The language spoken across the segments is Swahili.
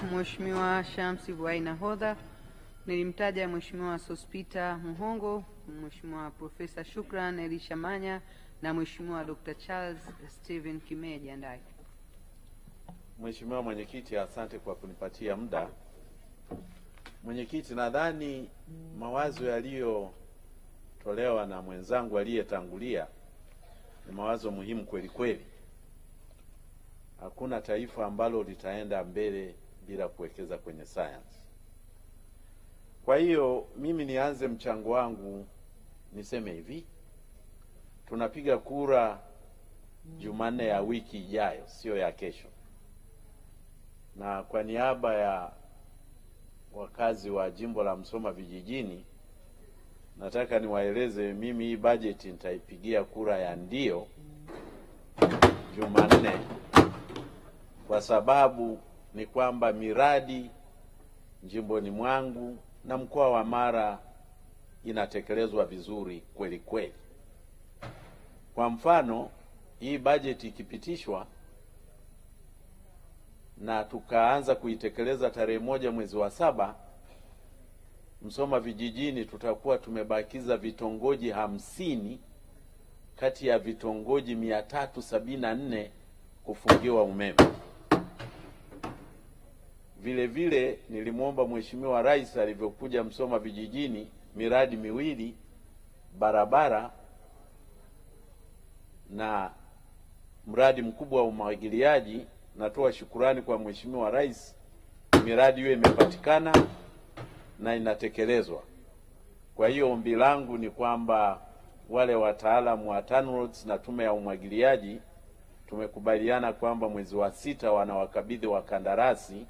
Mheshimiwa Shamsi Vuai Nahodha, nilimtaja Mheshimiwa Sospita Muhongo, Mheshimiwa Profesa Shukran Elisha Manya na Mheshimiwa Dr. Charles Steven Kimeja Ndai. Mheshimiwa Mwenyekiti, asante kwa kunipatia muda. Mwenyekiti, nadhani mawazo yaliyotolewa na mwenzangu aliyetangulia ni mawazo muhimu kweli kweli. Hakuna taifa ambalo litaenda mbele bila kuwekeza kwenye science. Kwa hiyo mimi nianze mchango wangu niseme hivi. Tunapiga kura Jumanne ya wiki ijayo, sio ya kesho. Na kwa niaba ya wakazi wa jimbo la Msoma vijijini, nataka niwaeleze mimi hii bajeti nitaipigia kura ya ndio Jumanne, kwa sababu ni kwamba miradi jimboni mwangu na mkoa wa Mara inatekelezwa vizuri kweli kweli. Kwa mfano, hii bajeti ikipitishwa na tukaanza kuitekeleza tarehe 1 mwezi wa 7, Msoma vijijini tutakuwa tumebakiza vitongoji 50 kati ya vitongoji 374 kufungiwa umeme. Vile vile nilimwomba Mheshimiwa Rais alivyokuja Msoma vijijini miradi miwili, barabara na mradi mkubwa wa umwagiliaji. Natoa shukurani kwa Mheshimiwa Rais, miradi hiyo imepatikana na inatekelezwa. Kwa hiyo ombi langu ni kwamba wale wataalamu wa TANROADS na tume ya umwagiliaji tumekubaliana kwamba mwezi wa 6 wanawakabidhi wakandarasi,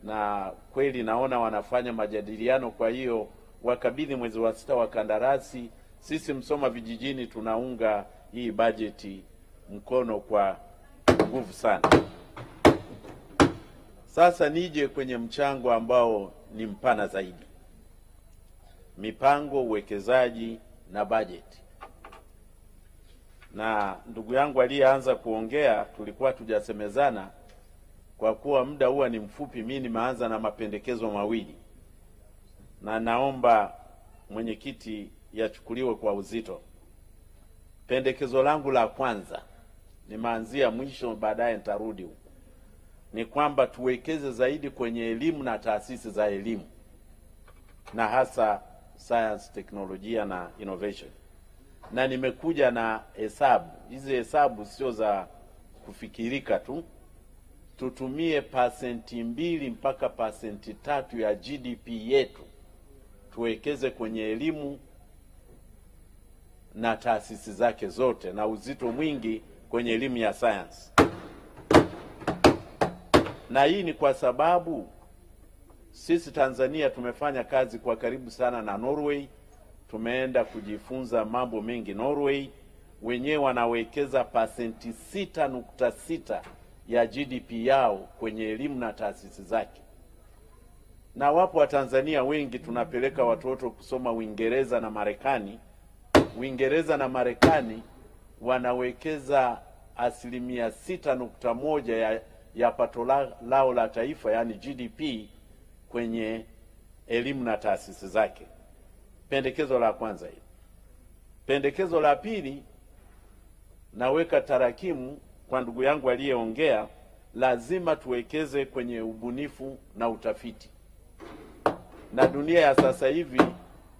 na kweli naona wanafanya majadiliano. Kwa hiyo wakabidhi mwezi wa 6 wakandarasi. Sisi Msoma vijijini tunaunga hii bajeti mkono kwa nguvu sana. Sasa nije kwenye mchango ambao ni mpana zaidi. Mipango, uwekezaji na bajeti. Na ndugu yangu aliyeanza kuongea tulikuwa tujasemezana, kwa kuwa muda huwa ni mfupi, mimi nimeanza na mapendekezo mawili. Na naomba mwenyekiti yachukuliwe kwa uzito. Pendekezo langu la kwanza, nimeanzia mwisho baadaye nitarudi huko, ni kwamba tuwekeze zaidi kwenye elimu na taasisi za elimu, na hasa science, teknolojia na innovation. Na nimekuja na hesabu. Hizi hesabu sio za kufikirika tu. Tutumie 2% mpaka 3% ya GDP yetu tuwekeze kwenye elimu na taasisi zake zote, na uzito mwingi kwenye elimu ya science. Na hii ni kwa sababu sisi Tanzania tumefanya kazi kwa karibu sana na Norway. Tumeenda kujifunza mambo mengi Norway. Wenyewe wanawekeza 6.6% ya GDP yao kwenye elimu na taasisi zake. Na wapo wa Tanzania wengi tunapeleka watoto kusoma Uingereza na Marekani. Uingereza na Marekani wanawekeza 6.1% ya pato lao la taifa, yani GDP, kwenye elimu na taasisi zake. Pendekezo la kwanza hili. Pendekezo la pili, naweka tarakimu kwa ndugu yangu aliyeongea, lazima tuwekeze kwenye ubunifu na utafiti. Na dunia ya sasa hivi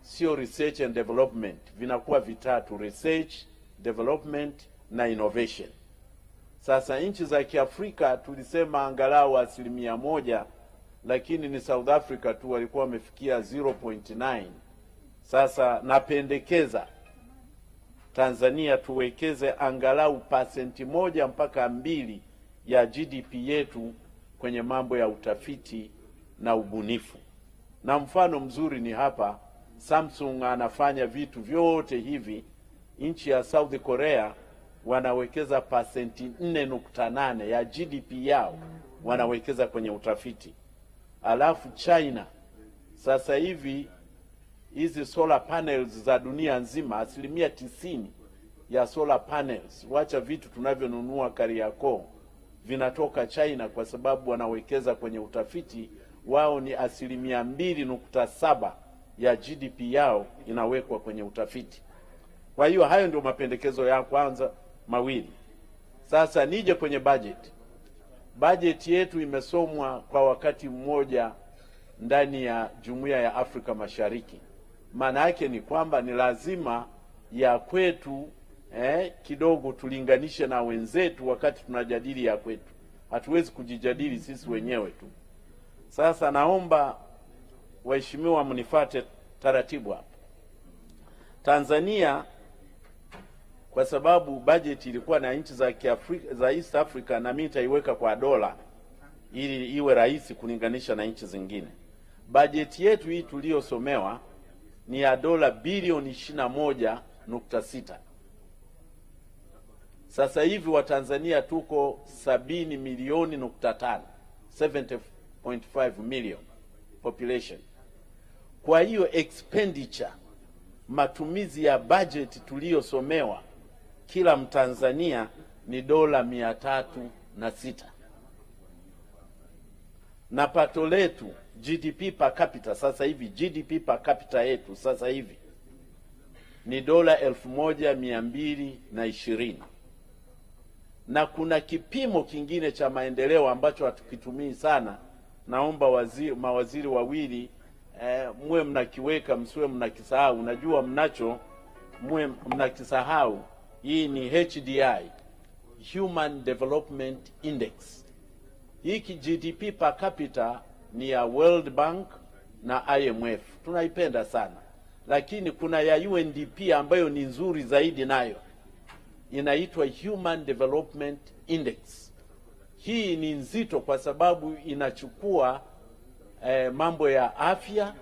sio research and development, vinakuwa vitatu: research, development na innovation. Sasa nchi za Kiafrika tulisema angalau 1%, lakini ni South Africa tu walikuwa wamefikia 0.9. Sasa napendekeza Tanzania tuwekeze angalau 1% mpaka 2% ya GDP yetu kwenye mambo ya utafiti na ubunifu. Na mfano mzuri ni hapa, Samsung anafanya vitu vyote hivi. Nchi ya South Korea wanawekeza 4.8% ya GDP yao wanawekeza kwenye utafiti. Alafu China sasa hivi hizi solar panels za dunia nzima, 90% ya solar panels, wacha vitu tunavyonunua Kariakoo, vinatoka China kwa sababu wanawekeza kwenye utafiti. Wao ni 2.7 ya GDP yao inawekwa kwenye utafiti. Kwa hiyo hayo ndio mapendekezo ya kwanza mawili. Sasa nije kwenye budget. Budget yetu imesomwa kwa wakati mmoja ndani ya Jumuiya ya Afrika Mashariki. Maana yake ni kwamba ni lazima ya kwetu kidogo tulinganishe na wenzetu wakati tunajadili ya kwetu. Hatuwezi kujijadili sisi wenyewe tu. Sasa naomba waheshimiwa mnifuate taratibu hapa. Tanzania, kwa sababu budget ilikuwa na nchi za Kiafrika, za East Africa, na mimi nitaiweka kwa dola ili iwe rahisi kulinganisha na nchi zingine. Budget yetu hii tuliyosomewa ni ya dola bilioni 21.6. Sasa hivi wa Tanzania tuko 70 milioni nukta 5, 70.5 million population. Kwa hiyo expenditure, matumizi ya budget tuliyosomewa kila Mtanzania ni dola 306. Na pato letu GDP per capita sasa hivi, GDP per capita yetu sasa hivi ni dola 1220. Na kuna kipimo kingine cha maendeleo ambacho hatukitumii sana. Naomba mawaziri wawili muwe mnakiweka, msiwe mnakisahau. Najua mnacho, muwe mnakisahau. Hii ni HDI, Human Development Index. Hiki GDP per capita ni ya World Bank na IMF. Tunaipenda sana. Lakini kuna ya UNDP ambayo ni nzuri zaidi, nayo inaitwa Human Development Index. Hii ni nzito kwa sababu inachukua mambo ya afya,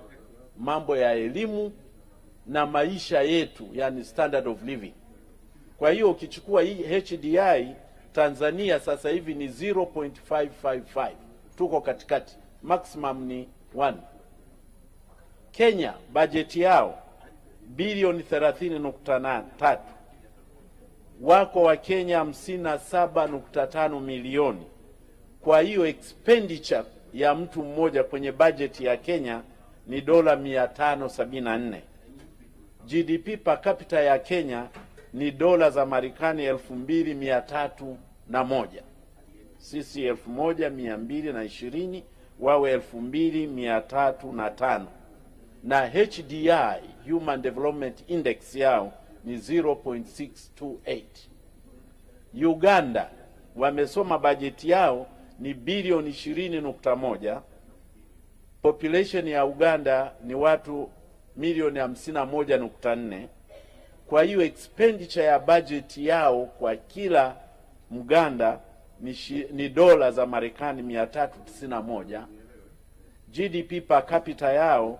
mambo ya elimu na maisha yetu, yani standard of living. Kwa hiyo ukichukua hii HDI, Tanzania sasa hivi ni 0.555. Tuko katikati. Maximum ni 1. Kenya bajeti yao bilioni 30.3. Wako wa Kenya 57.5 milioni. Kwa hiyo expenditure ya mtu mmoja kwenye bajeti ya Kenya ni dola 574. GDP per capita ya Kenya ni dola za Marekani 2301. Sisi 1220, wawe 2305. Na HDI, Human Development Index yao ni 0.628. Uganda wamesoma bajeti yao ni bilioni 20.1. Population ya Uganda ni watu milioni 51.4. Kwa hiyo expenditure ya budget yao kwa kila Mganda ni dola za Marekani 391. GDP per capita yao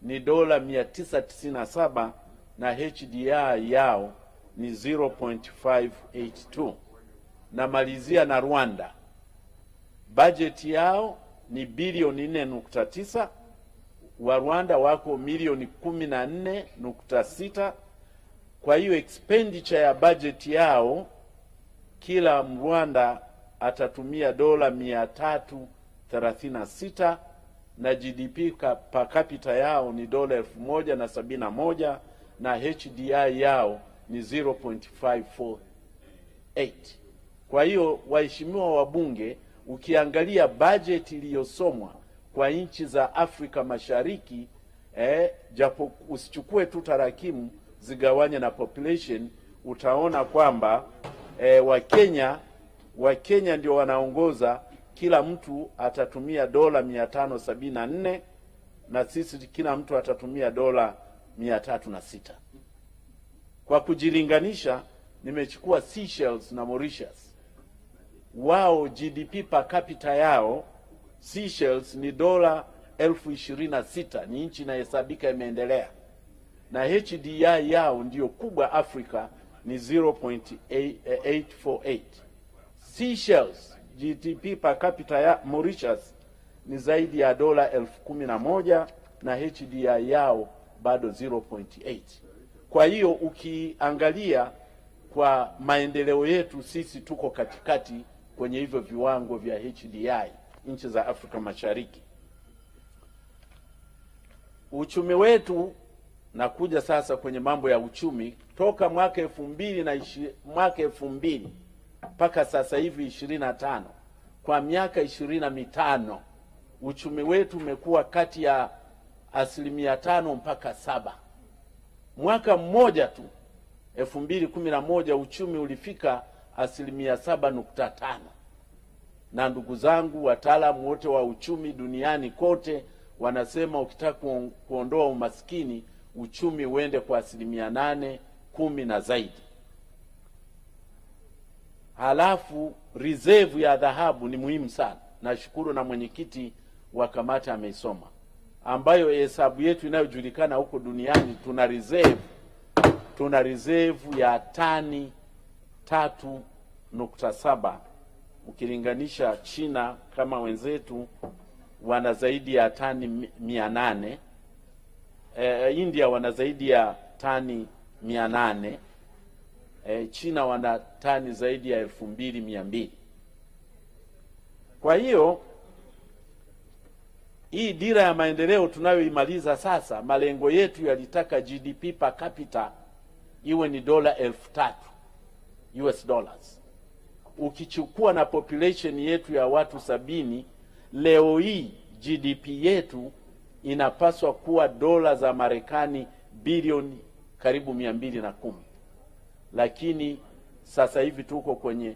ni dola 997 na HDI yao ni 0.582. Na malizia na Rwanda. Budget yao ni bilioni 4.9. Wa Rwanda wako milioni 14.6. Kwa hiyo expenditure ya budget yao kila Rwanda atatumia dola 336 na GDP per capita yao ni dola 1071 na HDI yao ni 0.548. Kwa hiyo waheshimiwa wabunge, ukiangalia budget iliyosomwa kwa nchi za Afrika Mashariki, japo usichukue tu tarakimu zigawanye na population, utaona kwamba Wakenya ndio wanaongoza. Kila mtu atatumia dola 574 na sisi kila mtu atatumia dola 306. Kwa kujilinganisha, nimechukua Seychelles na Mauritius. Wao GDP per capita yao Seychelles ni dola 1026, ni nchi inahesabika imeendelea. Na HDI yao ndio kubwa Afrika, ni 0.848. Seychelles GDP per capita ya Mauritius ni zaidi ya dola 11,000 na HDI yao bado 0.8. Kwa hiyo ukiangalia kwa maendeleo yetu sisi tuko katikati kwenye hivyo viwango vya HDI nchi za Afrika Mashariki. Uchumi wetu, na kuja sasa kwenye mambo ya uchumi, toka mwaka 2000 mpaka sasa hivi 25, kwa miaka 25 uchumi wetu umekuwa kati ya 5% mpaka 7%. Mwaka mmoja tu 2011 uchumi ulifika 7.5%. Na ndugu zangu wataalamu wote wa uchumi duniani kote wanasema ukitaka kuondoa umaskini, uchumi uende kwa 8, 10 na zaidi. Halafu reserve ya dhahabu ni muhimu sana. Nashukuru na mwenyekiti wa kamati ameisoma, ambayo hesabu yetu inayojulikana huko duniani tuna reserve ya tani 3.7. Ukilinganisha China kama wenzetu wana zaidi ya tani 800, India wana zaidi ya tani 800, China wana tani zaidi ya 2200. Kwa hiyo hii dira ya maendeleo tunayoimaliza sasa, malengo yetu yalitaka GDP per capita iwe ni $3,000 US dollars. Ukichukua na population yetu ya watu 70, leo hii GDP yetu inapaswa kuwa dola za Marekani bilioni karibu 210, lakini sasa hivi tuko kwenye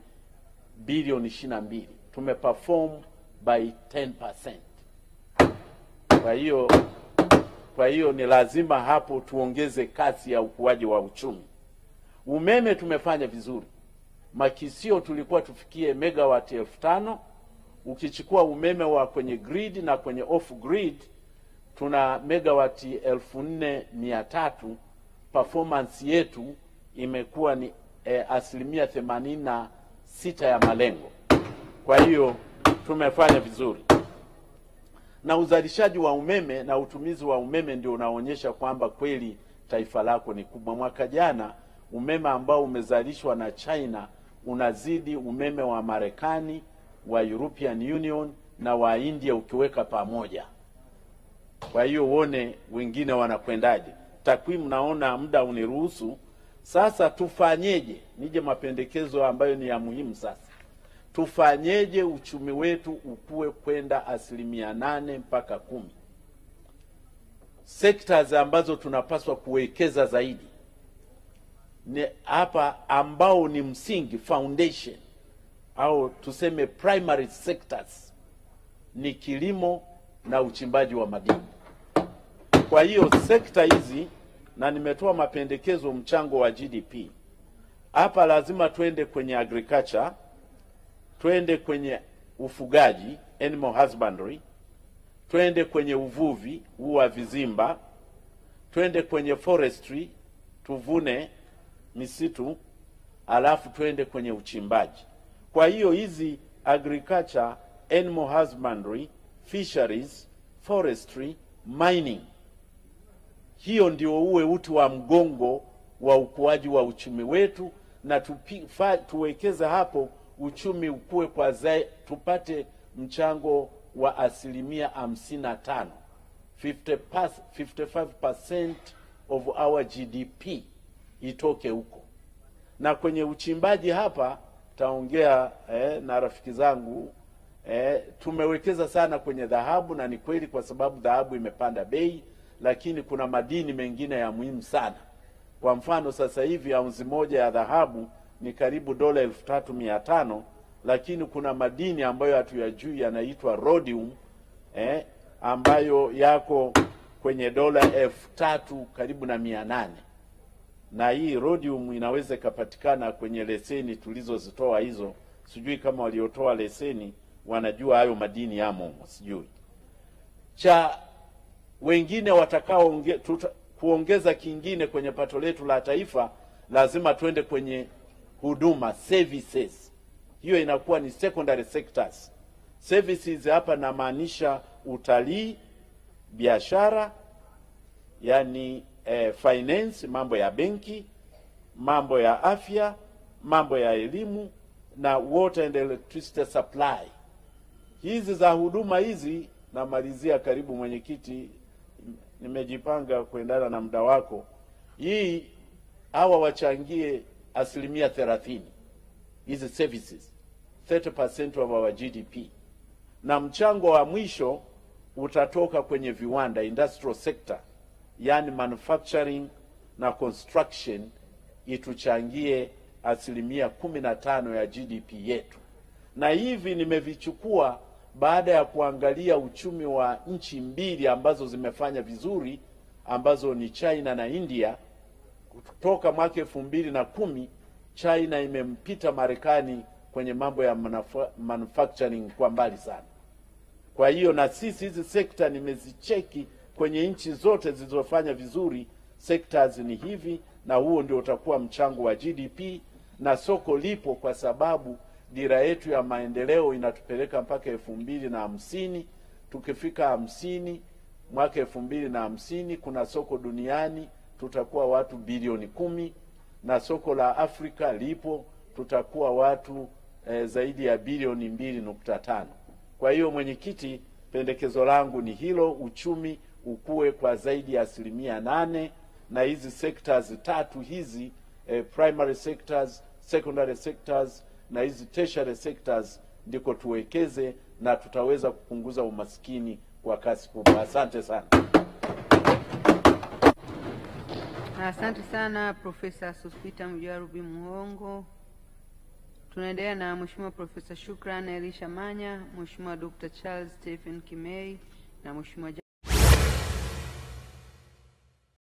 bilioni 22. Tumeperform by 10%. Kwa hiyo ni lazima hapo tuongeze kasi ya ukuaji wa uchumi. Umeme tumefanya vizuri. Makisio tulikuwa tufikie megawati 5,000. Ukichukua umeme wa kwenye grid na kwenye off grid tuna megawati 4,300. Performance yetu imekuwa ni 86% ya malengo. Kwa hiyo tumefanya vizuri. Na uzalishaji wa umeme na utumizi wa umeme ndio unaonyesha kwamba kweli taifa lako ni kubwa. Mwaka jana umeme ambao umezalishwa na China unazidi umeme wa Marekani, wa European Union na wa India ukiweka pamoja. Kwa hiyo uone wengine wanakwendaje. Takwimu naona muda uniruhusu. Sasa tufanyeje? Nije mapendekezo ambayo ni ya muhimu sasa. Tufanyeje uchumi wetu ukue kwenda 8% mpaka 10? Sectors ambazo tunapaswa kuwekeza zaidi ni hapa, ambao ni msingi, foundation, au tuseme primary sectors, ni kilimo na uchimbaji wa madini. Kwa hiyo sekta hizi, na nimetoa mapendekezo mchango wa GDP. Hapa lazima twende kwenye agriculture, twende kwenye ufugaji, animal husbandry, twende kwenye uvuvi wa vizimba, twende kwenye forestry, tuvune misitu, alafu twende kwenye uchimbaji. Kwa hiyo hizi agriculture, animal husbandry, fisheries, forestry, mining, hiyo ndio uwe uti wa mgongo wa ukuaji wa uchumi wetu, na tuwekeze hapo uchumi ukue kwa tupate mchango wa 55%, 55% of our GDP itoke huko. Na kwenye uchimbaji hapa taongea na rafiki zangu, tumewekeza sana kwenye dhahabu, na ni kweli kwa sababu dhahabu imepanda bei, lakini kuna madini mengine ya muhimu sana. Kwa mfano sasa hivi ounce moja ya dhahabu ni karibu $3,500, lakini kuna madini ambayo hatuyajui yanaitwa rhodium, ambayo yako kwenye $3,000 karibu na 800. Na hii rhodium inaweza ikapatikana kwenye leseni tulizozitoa hizo. Sijui kama waliotoa leseni wanajua hayo madini yamo, sijui. Cha wengine watakao kuongeza kingine kwenye pato letu la taifa, lazima twende kwenye huduma, services. Hiyo inakuwa ni secondary sectors. Services hapa namaanisha utalii, biashara, yani finance, mambo ya benki, mambo ya afya, mambo ya elimu, na water and electricity supply. Hizi za huduma hizi, namalizia karibu mwenyekiti, nimejipanga kuendana na muda wako. Hii hawa wachangie 30%, hizi services 30% of our GDP, na mchango wa mwisho utatoka kwenye viwanda, industrial sector, yani manufacturing na construction, ituchangie 15% ya GDP yetu. Na hivi nimevichukua baada ya kuangalia uchumi wa nchi mbili ambazo zimefanya vizuri, ambazo ni China na India. Kutoka mwaka 2010 China imempita Marekani kwenye mambo ya manufacturing kwa mbali sana. Kwa hiyo na sisi hizi sekta nimezicheki kwenye nchi zote zilizofanya vizuri, sectors ni hivi, na huo ndio utakuwa mchango wa GDP. Na soko lipo, kwa sababu dira yetu ya maendeleo inatupeleka mpaka 2050. Tukifika 50 mwaka 2050, kuna soko duniani tutakuwa watu bilioni 10, na soko la Afrika lipo, tutakuwa watu zaidi ya bilioni 2.5. Kwa hiyo mwenyekiti, pendekezo langu ni hilo, uchumi ukue kwa zaidi ya 8%, na hizi sectors tatu hizi, primary sectors, secondary sectors na hizi tertiary sectors, ndiko tuwekeze na tutaweza kupunguza umaskini kwa kasi kubwa. Asante sana. Asante sana Profesa Sospeter Mujarubi Muhongo. Tunaendelea na Mheshimiwa Profesa Shukran Elisha Manya, Mheshimiwa Dr. Charles Stephen Kimei na Mheshimiwa